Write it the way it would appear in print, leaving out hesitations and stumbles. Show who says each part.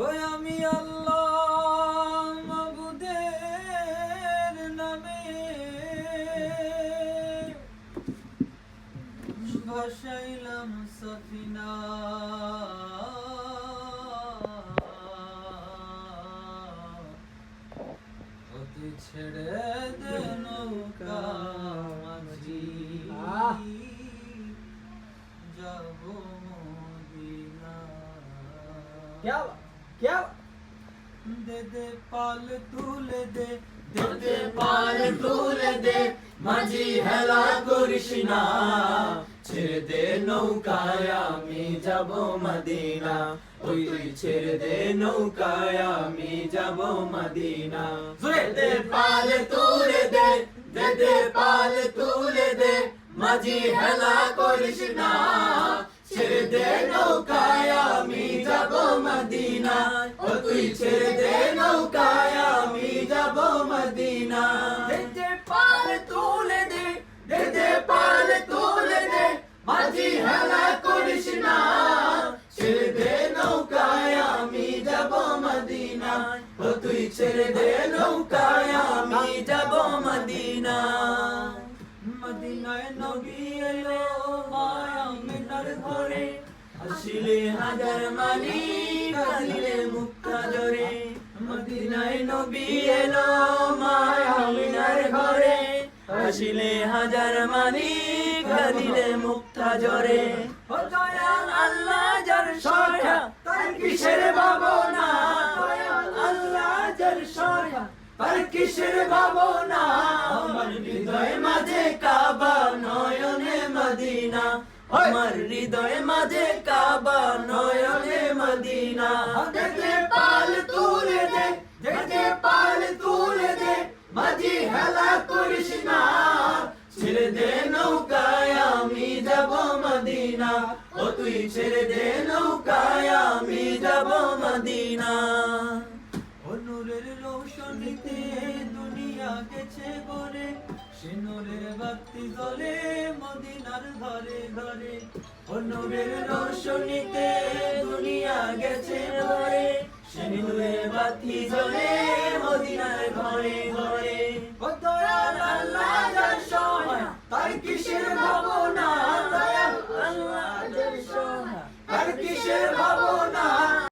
Speaker 1: ওই আমি আল্লাহ মাবুদের নামে ভাসাইলাম সফিনা, অতি ছেড়ে দে নৌকা মাঝি, যাব মদিনা। দে দে পাল তুলে দে, দে দে পাল তুলে দে, মাঝি হেলা করিস না, ছেড়ে দে নৌকায় আমি যাব মদিনা। ওই তুই ছেড়ে দে নৌকায় আমি যাব মদিনা। দে দে পাল তুলে দে, দে দে পাল তুলে দে, মাঝি হেলা করিস না, ছেড়ে দে নৌকায় আমি যাব মদিনা। ও তুই ছেড়ে দে নৌকায় আমি যাব মদিনা। দে দে পাল তুলে দে, দে দে পাল তুলে দে, মাঝি হেলা করিস না, ছেড়ে দে নৌকায় আমি যাব মদিনা। ও তুই ছেড়ে দে নৌকায় আমি যাব মদিনা। মদিনায় নবী এলো মায়া মিনার ঘরে, আসিলে হাজার মানি কাঁদিলে মুক্তা জরে। মদিনায় নবী এলো মায়া মিনার ঘরে, আসিলে হাজার মানি কাঁদিলে মুক্তা জরে। ও দয়াল আল্লাহ যার সহায় তার কিসের ভাবনা, দয়াল আল্লাহ যার সহায় তার কিসের ভাবনা। আমার হৃদয় মাঝে কাবা নয়নে মদিনা, আমার হৃদয় মাঝে কাবা নয়নে মদিনা। দে দে পাল তুলে দে, দে দে পাল তুলে দে, মাঝি হেলা করিস না, ছেড়ে দে নৌকায় আমি যাব মদিনা। ও তুই ছেড়ে দে নৌকায় আমি যাব মদিনা। ও নূরের রৌশনীতে দুনিয়া গেছে ভরে, সে নূরের বাতি জ্বলে মদিনার ঘরে ঘরে। ও নূরের রৌশনীতে দুনিয়া গেছে ভরে, সে নূরের বাতি জ্বলে মদিনার ঘরে ঘরে। ও দয়াল আল্লাহ যার সহায় তার কিসের ভাবনা, দয়াল আল্লাহ যার সহায় তার কিসের ভাবনা।